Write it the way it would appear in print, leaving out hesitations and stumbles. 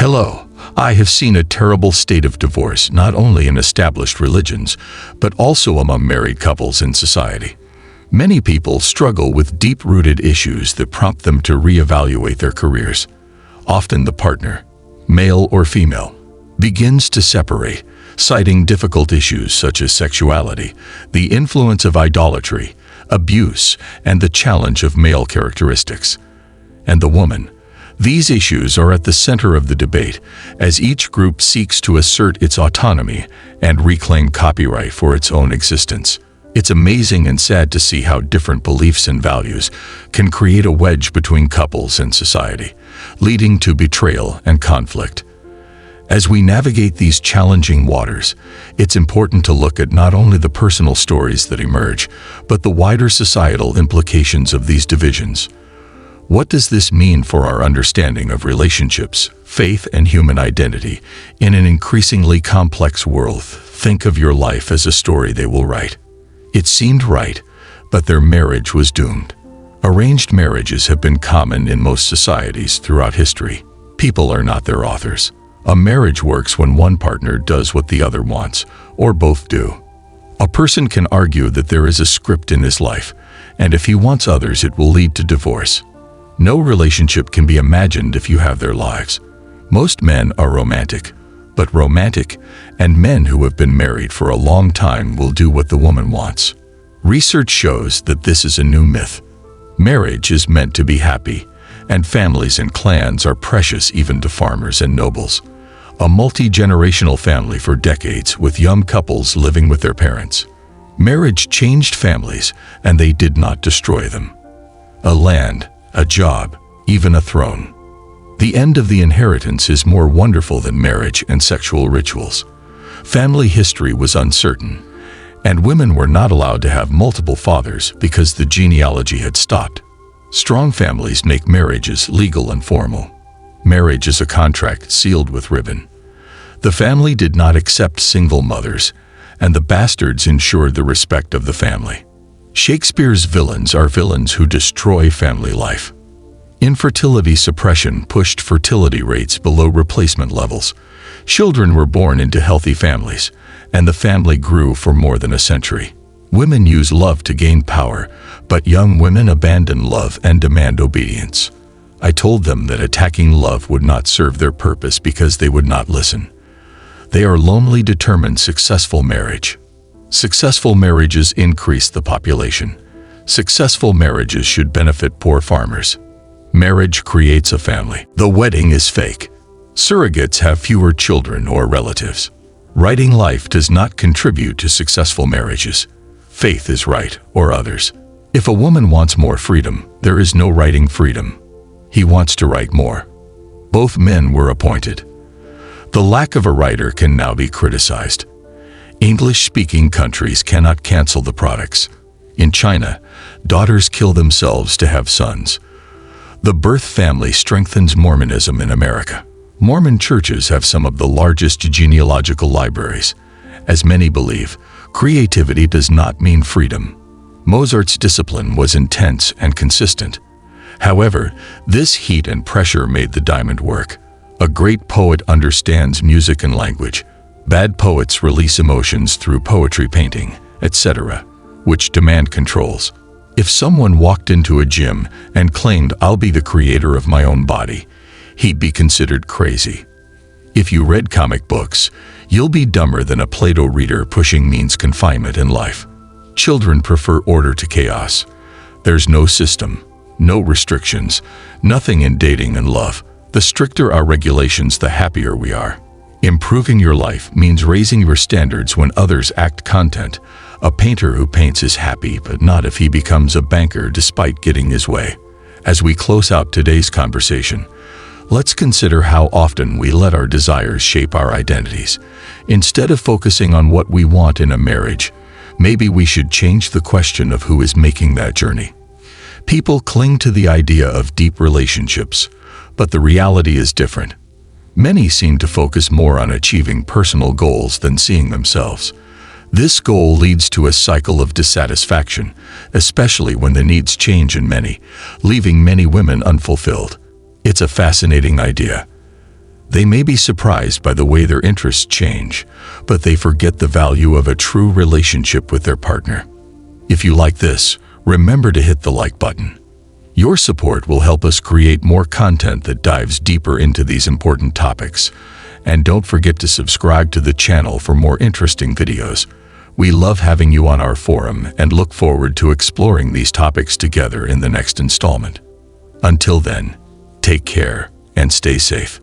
Hello, I have seen a terrible state of divorce not only in established religions, but also among married couples in society. Many people struggle with deep-rooted issues that prompt them to reevaluate their careers. Often the partner, male or female, begins to separate, citing difficult issues such as sexuality, the influence of idolatry, abuse, and the challenge of male characteristics. And the woman. These issues are at the center of the debate, as each group seeks to assert its autonomy and reclaim copyright for its own existence. It's amazing and sad to see how different beliefs and values can create a wedge between couples and society, leading to betrayal and conflict. As we navigate these challenging waters, it's important to look at not only the personal stories that emerge, but the wider societal implications of these divisions. What does this mean for our understanding of relationships, faith, and human identity in an increasingly complex world? Think of your life as a story they will write. It seemed right, but their marriage was doomed. Arranged marriages have been common in most societies throughout history. People are not their authors. A marriage works when one partner does what the other wants, or both do. A person can argue that there is a script in his life, and if he wants others, it will lead to divorce. No relationship can be imagined if you have their lives. Most men are romantic, but romantic and men who have been married for a long time will do what the woman wants. Research shows that this is a new myth. Marriage is meant to be happy, and families and clans are precious even to farmers and nobles. A multi-generational family for decades with young couples living with their parents. Marriage changed families, and they did not destroy them. A land, a job, even a throne. The end of the inheritance is more wonderful than marriage and sexual rituals. Family history was uncertain, and women were not allowed to have multiple fathers because the genealogy had stopped. Strong families make marriages legal and formal. Marriage is a contract sealed with ribbon. The family did not accept single mothers, and the bastards ensured the respect of the family. Shakespeare's villains are villains who destroy family life. Infertility suppression pushed fertility rates below replacement levels. Children were born into healthy families, and the family grew for more than a century. Women use love to gain power, but young women abandon love and demand obedience. I told them that attacking love would not serve their purpose because they would not listen. They are lonely, determined. Successful marriage. Successful marriages increase the population. Successful marriages should benefit poor farmers. Marriage creates a family. The wedding is fake. Surrogates have fewer children or relatives. Writing life does not contribute to successful marriages. Faith is right, or others. If a woman wants more freedom, there is no writing freedom. He wants to write more. Both men were appointed. The lack of a writer can now be criticized. English-speaking countries cannot cancel the products. In China, daughters kill themselves to have sons. The birth family strengthens Mormonism in America. Mormon churches have some of the largest genealogical libraries. As many believe, creativity does not mean freedom. Mozart's discipline was intense and consistent. However, this heat and pressure made the diamond work. A great poet understands music and language. Bad poets release emotions through poetry, painting, etc., which demand controls. If someone walked into a gym and claimed, "I'll be the creator of my own body," he'd be considered crazy. If you read comic books, you'll be dumber than a Plato reader pushing means confinement in life. Children prefer order to chaos. There's no system, no restrictions, nothing in dating and love. The stricter our regulations, the happier we are. Improving your life means raising your standards when others act content. A painter who paints is happy, but not if he becomes a banker despite getting his way. As we close out today's conversation, let's consider how often we let our desires shape our identities. Instead of focusing on what we want in a marriage, maybe we should change the question of who is making that journey. People cling to the idea of deep relationships, but the reality is different. Many seem to focus more on achieving personal goals than seeing themselves. This goal leads to a cycle of dissatisfaction, especially when the needs change in many, leaving many women unfulfilled. It's a fascinating idea. They may be surprised by the way their interests change, but they forget the value of a true relationship with their partner. If you like this, remember to hit the like button. Your support will help us create more content that dives deeper into these important topics. And don't forget to subscribe to the channel for more interesting videos. We love having you on our forum and look forward to exploring these topics together in the next installment. Until then, take care and stay safe.